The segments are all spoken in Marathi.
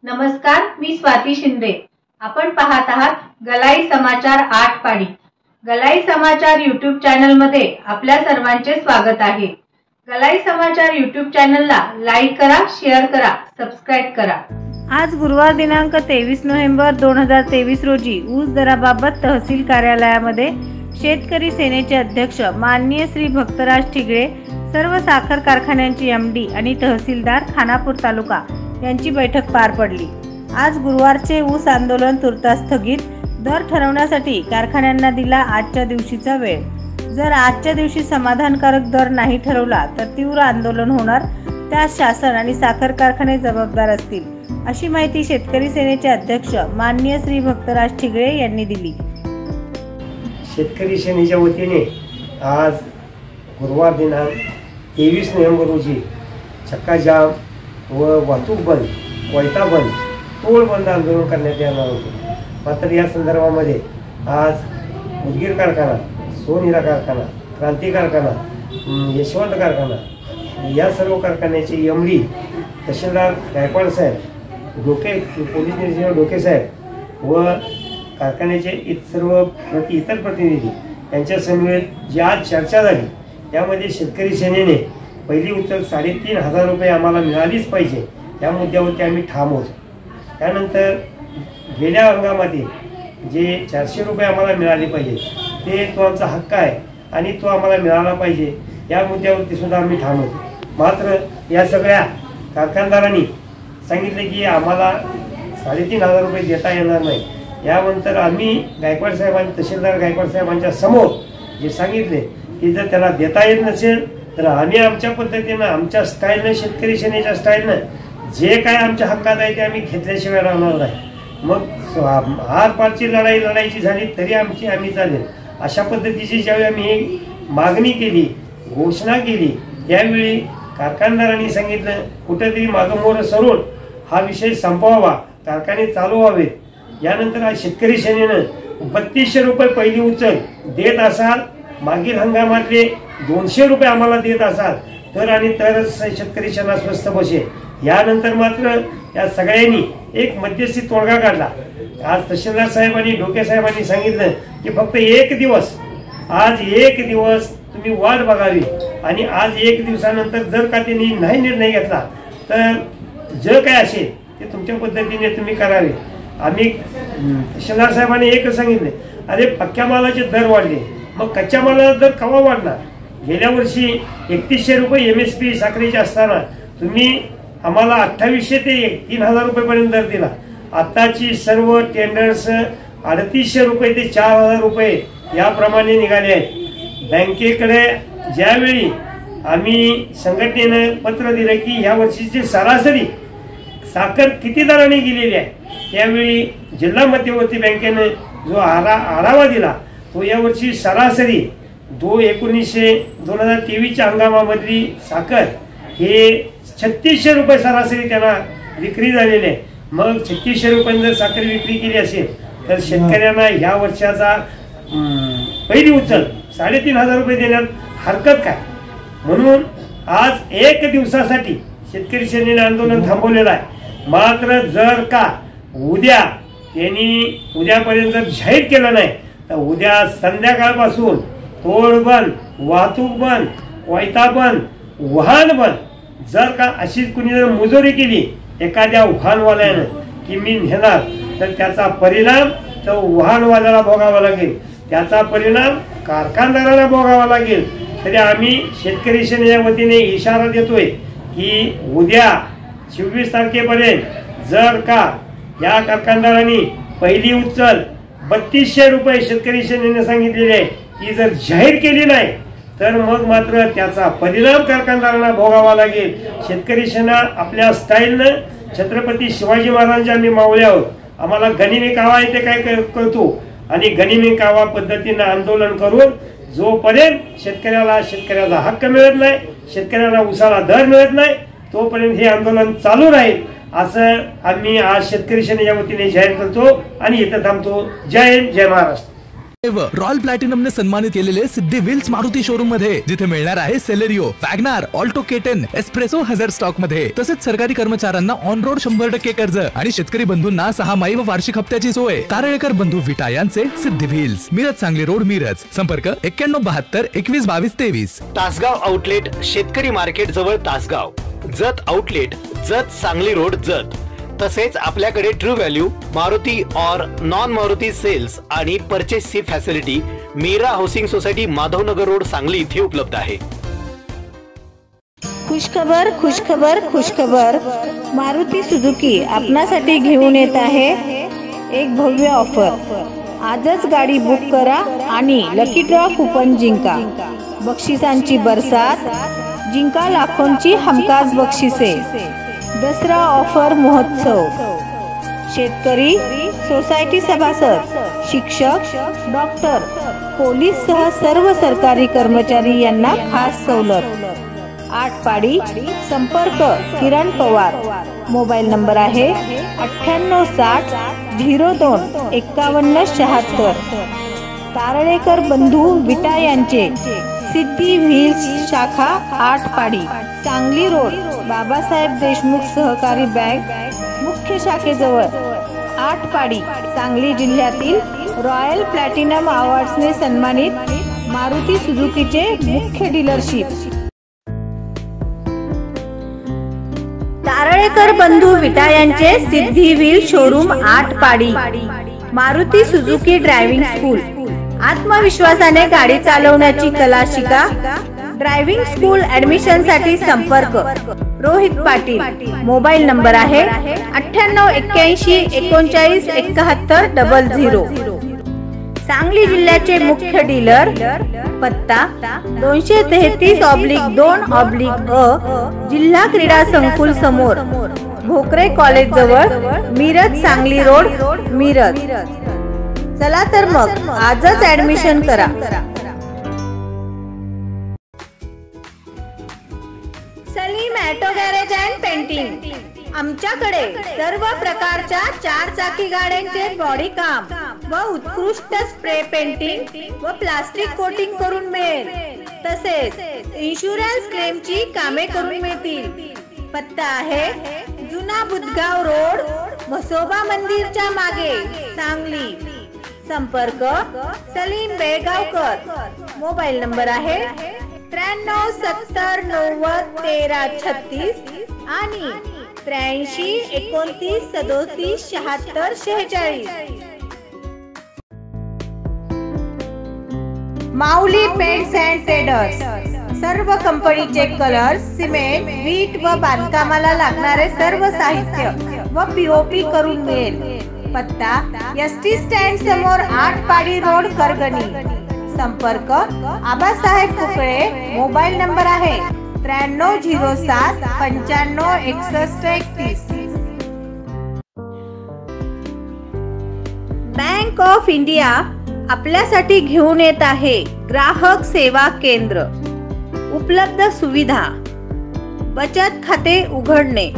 नमस्कार, मी स्वाती शिंदे। आपण पाहत आहात गलाई समाचार 8 पाडी। गलाई समाचार यूट्यूब चॅनल मध्ये आपल्या सर्वांचे स्वागत आहे। गलाई समाचार यूट्यूब चॅनलला लाईक करा, शेअर करा, सबस्क्राइब करा। आज गुरुवार दिनांक 23 नोव्हेंबर 2023 रोजी ऊस दराबाबत तहसील कार्यालयामध्ये शेतकरी सेनेचे अध्यक्ष माननीय श्री भक्तराज ठिगळे, सर्व साखर कारखान्यांची एमडी आणि तहसीलदार खानापूर तालुका यांची बैठक पार पडली। आज गुरुवारचे ऊस आंदोलन तुर्तास स्थगित, दर ठरवण्यासाठी कारखान्यांना दिला आजच्या दिवशीचा वेळ। जर आजच्या दिवशी समाधानकारक दर नाही ठरवला तर तीव्र आंदोलन होणार, त्यास शासन आणि साखर कारखाने जबाबदार असतील, अशी माहिती शेतकरी सेनेचे अध्यक्ष माननीय श्री भक्तराज ठिगळे यांनी दिली। शेतकरी सेनेच्या वतीने आज गुरुवार दिनांक 23 नोव्हेंबर रोजी चक्काजाम व वाहतूक बंद, कोयता बंद, तोड बंद आंदोलन करण्यात येणार होते। मात्र या संदर्भामध्ये आज उदगीर कारखाना, सोनहिरा कारखाना, क्रांती कारखाना, यशवंत कारखाना या सर्व कारखान्याचे एमडी तहसीलदार गायकवाड साहेब, डोके पोलीस निरीक्षक डोके साहेब व कारखान्याचे इतर प्रतिनिधी यांच्या समवेत जी आज चर्चा झाली, त्यामध्ये शेतकरी सेनेने पहिली उचल 3,500 रुपये आम्हाला मिळालीच पाहिजे या मुद्द्यावरती आम्ही ठाम होतो। त्यानंतर गेल्या हंगामातील जे 400 रुपये आम्हाला मिळाले पाहिजे ते तो आमचा हक्क आहे आणि तो आम्हाला मिळाला पाहिजे या मुद्द्यावरती सुद्धा आम्ही ठाम होतो। मात्र या सगळ्या कारखानदारांनी सांगितले की आम्हाला 3,500 रुपये देता येणार नाही। यानंतर आम्ही गायकवाड साहेबांनी तहसीलदार गायकवाड साहेबांच्या समोर जे सांगितले की जर त्याला देता येत नसेल तर आम्ही आमच्या पद्धतीनं, आमच्या स्टाईलनं, शेतकरी सेनेच्या स्टाईलनं जे काय आमच्या हक्कात आहे ते आम्ही घेतल्याशिवाय राहणार नाही। मग आरपारची लढाई लढायची झाली तरी आम्ही चालेल अशा पद्धतीची ज्यावेळी आम्ही मागणी केली, घोषणा केली, त्यावेळी कारखानदारांनी सांगितलं कुठेतरी मागमोर सरून हा विषय संपवावा, कारखाने चालू व्हावेत। यानंतर आज शेतकरी सेनेनं 3200 रुपये पहिली उचल देत असाल, मागील हंगामातले 200 रुपये आम्हाला देत असाल तर आणि तरच शेतकरी सेना स्वस्त बसेल। यानंतर मात्र या सगळ्यांनी एक मध्यस्थी तोडगा काढला। आज तहसीलदार साहेब आणि डोके साहेबांनी सांगितलं की फक्त एक दिवस, आज एक दिवस तुम्ही वाट बघावी आणि आज एक दिवसानंतर जर का त्यांनी नाही निर्णय घेतला तर जे काय असेल ते तुमच्या पद्धतीने तुम्ही करावे। आम्ही तहसीलदार साहेबांनी एकच सांगितले, अरे पक्क्या मालाचे दर वाढले, मग कच्च्या मालाचा दर केव्हा वाढणार? गेल्या वर्षी 3100 रुपये MSP साखरेचे असताना तुम्ही आम्हाला 2800 ते 3,000 रुपयेपर्यंत दर दिला। आताची सर्व टेंडर्स 3,800 रुपये ते 4,000 रुपये याप्रमाणे निघाले आहेत। बँकेकडे ज्यावेळी आम्ही संघटनेनं पत्र दिलं की ह्या वर्षीची सरासरी साखर किती दराने गेलेली आहे, त्यावेळी जिल्हा मध्यवर्ती बँकेने जो आढावा दिला तो यावर्षी सरासरी 2023च्या हंगामामधली साखर हे 3600 रुपये सरासरी त्यांना विक्री झालेली आहे। मग 3600 रुपयांनी जर साखर विक्री केली असेल तर शेतकऱ्यांना ह्या वर्षाचा पहिली उचल 3,500 रुपये देण्यात हरकत काय? म्हणून आज एक दिवसासाठी शेतकरी सेनेने आंदोलन थांबवलेलं आहे। मात्र जर का उद्यापर्यंत जर जाहीर केलं नाही तर उद्या संध्याकाळपासून तोड बंद, वाहतूक बंद, कोयता बंद, वाहन बंद। जर का अशीच कुणी जर मुजोरी केली एखाद्या वाहनवाल्यानं की मी नेणार तर त्याचा परिणाम तो वाहनवाल्याला भोगावा लागेल, त्याचा परिणाम कारखानदाराला भोगावा लागेल। तरी आम्ही शेतकरी सेनेच्या वतीने इशारा देतोय की उद्या 26 तारखेपर्यंत जर का या कारखानदारांनी पहिली उचल 3200 रुपये शेतकरी सेनेने सांगितलेले आहे की जर जाहीर केली नाही तर मग मात्र त्याचा परिणाम कारखानदारांना भोगावा लागेल। शेतकरी सेना आपल्या स्टाईलनं छत्रपती शिवाजी महाराजांच्या आम्ही मावळे आहोत, आम्हाला गनिमी कावा येते काय करतो आणि गनिमी कावा पद्धतीनं आंदोलन करून जोपर्यंत शेतकऱ्याला हक्क मिळत नाही, शेतकऱ्याला उसाला दर मिळत नाही, तोपर्यंत हे आंदोलन चालू राहील असं आम्ही आज शेतकरी सेनेच्या वतीने जाहीर करतो आणि इथं थांबतो। जय हिंद, जय महाराष्ट्र। रॉयल प्लॅटिनमने सन्मानित केलेले सिद्धी व्हील्स मारुती शोरूम मध्ये, जिथे मिळणार आहे Celerio, WagonR, Alto K10, Espresso हजर स्टॉक मध्ये. तसेच सरकारी कर्मचाऱ्यांना ऑन रोड 100% कर्ज आणि शेतकरी बंधूंना 6 व वार्षिक हप्त्याची सोय. तारळेकर बंधू विटा यांचे सिद्धी व्हील्स, मिरज सांगली रोड, मिरज. संपर्क 9172 21 22 23. तासगाव आउटलेट शेतकरी मार्केट जवळ तासगाव. Jat outlet Jat Sangli road Jat. तसेच आपल्याकडे ट्रू व्हॅल्यू, मारुती और नॉन मारुती सेल्स आणि परचेसची facility Meera housing society, Madhavnagar road, Sangli इथे उपलब्ध आहे. खुशखबर खुशखबर खुशखबर, मारुती सुझुकी आपणासाठी घेऊन येत आहे एक भव्य ऑफर. आजच गाडी बुक करा आणि लकी ड्रॉ कुपन जिंका. बक्षिसांची बरसात, जिंका लाखोंची हमखास बक्षिसे. दसरा ऑफर महोत्सव. शेतकरी, सोसायटी सभासद, शिक्षक, डॉक्टर, पोलीस सह सर्व सरकारी कर्मचारी यांना खास सवलत. 8 पाडी. संपर्क किरण पवार. मोबाईल नंबर आहे 9860 02 5176. तारळेकर बंधू विटा यांचे सिद्धी व्हील्स शाखा 8 पाडी, सांगली रोड, बाबासाहेब देशमुख सहकारी बँक मुख्य शाखेजवळ. 8 पाडी, सांगली जिल्ह्यातील रॉयल प्लॅटिनम अवॉर्ड्सने सन्मानित मारुती सुझुकीचे मुख्य डीलरशिप. तारळेकर बंधू विटा यांचे सिद्धी व्हील शोरूम 8 पाडी, मारुती सुझुकी ड्रायव्हिंग स्कूल. आत्मविश्वासाने गाडी चालवण्याची कला शिका. ड्रायव्हिंग स्कूल ऍडमिशन साठी संपर्क रोहित पाटील. मोबाईल नंबर आहे 9881 39 71 00. सांगली जिल्ह्याचे मुख्य डीलर. पत्ता 233/2/अ, जिल्हा क्रीडा संकुल समोर, भोकरे कॉलेज जवळ, मिरज सांगली रोड, मिरज. चला तर मग आजच ऍडमिशन करा. Salim auto garage and painting. आमच्याकडे सर्व प्रकारच्या 4 चाकी गाड्यांचे बॉडी काम व उत्कृष्ट स्प्रे पेंटिंग व प्लास्टिक कोटिंग करून मिळेल. तसेच इन्शुरन्स क्लेमची कामे करून मिळतील. पत्ता आहे जुना बुधगाव रोड, म्हसोबा मंदिरच्या मागे, सांगली. संपर्क सलीम बेळगावकर. मोबाईल नंबर आहे 93 70 90 13 36 आणि 83 29 37 76 46. माऊली पेंट्स अँड ट्रेडर्स. सर्व कंपनीचे कलर, सिमेंट, वीट व बांधकामाला लागणारे सर्व साहित्य व पीओपी करून मिळेल. पत्ता एसटी स्टँड समोर 8 पाडी रोड, करगणी. संपर्क आबासाहेब कुकळे. मोबाईल नंबर आहे 9307 95 61 31. बँक ऑफ इंडिया आपल्यासाठी घेऊन येत आहे ग्राहक सेवा केंद्र. उपलब्ध सुविधा: बचत खाते उघडणे,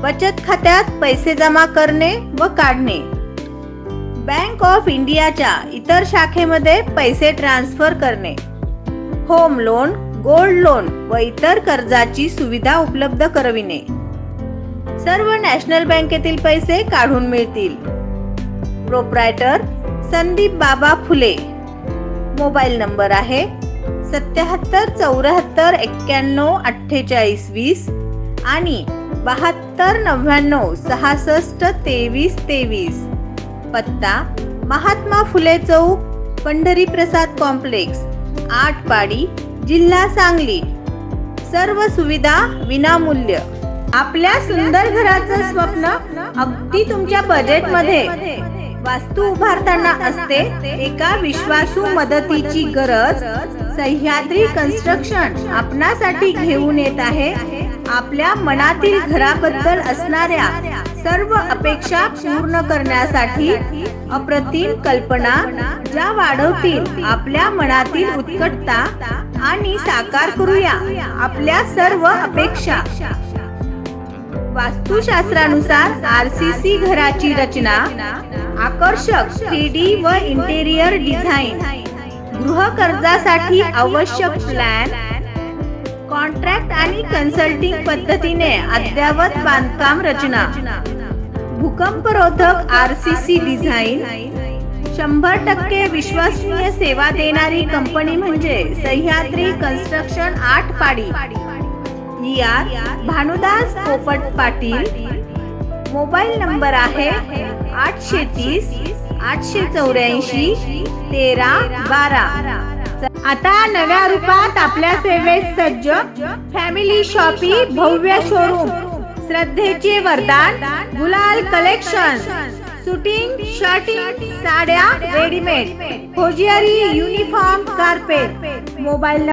बचत खात्यात पैसे जमा करणे व काढणे, बँक ऑफ इंडियाच्या इतर शाखेमध्ये पैसे ट्रान्सफर करणे, होम लोन, गोल्ड लोन व इतर कर्जाची सुविधा उपलब्ध करविणे. सर्व नॅशनल बँकेतील पैसे काढून मिळतील. प्रोप्रायटर संदीप बाबा फुले. मोबाईल नंबर आहे 77 74 91 48 20 आणि 72 99 66 23 23. पत्ता महात्मा फुले चौक, पंढरी प्रसाद कॉम्प्लेक्स, 8 पाडी, जिल्हा सांगली. सर्व सुविधा विनामूल्य. आपल्या सुंदर घराचं स्वप्न अगदी तुमच्या बजेटमध्ये. वास्तू उभारताना असते एका विश्वासू मदतीची गरज. सह्याद्री कन्स्ट्रक्शन आपणासाठी घेऊन येत आहे आपल्या मनातील घराबद्दल असणाऱ्या सर्व अपेक्षा पूर्ण करण्यासाठी अप्रतिम कल्पना, ज्या वाढवतील आपल्या मनातील उत्कटता आणि साकार करूया आपल्या सर्व अपेक्षा. वास्तुशास्त्रानुसार RCC घराची रचना, आकर्षक 3D व इंटेरियर डिझाईन, गृह कर्जासाठी आवश्यक प्लॅन, कॉन्ट्रॅक्ट आणि कन्सल्टिंग पद्धतीने अद्ययावत बांधकाम रचना, भूकंपरोधक RCC डिझाईन, 100% विश्वसनीय सेवा देणारी कंपनी म्हणजे सह्याद्री कन्स्ट्रक्शन 8 पाडी, भानुदास पोपट पाटील. मोबाईल नंबर आहे 830 884 1312. आता नव्या रूपात आपल्या सेवेत सज्ज फॅमिली शॉपी भव्य शोरूम, श्रद्धेचे वरदान गुलाल कलेक्शन, शूटिंग शर्टिंग साड्या readymade, hosiery, uniform, carpet. Mobile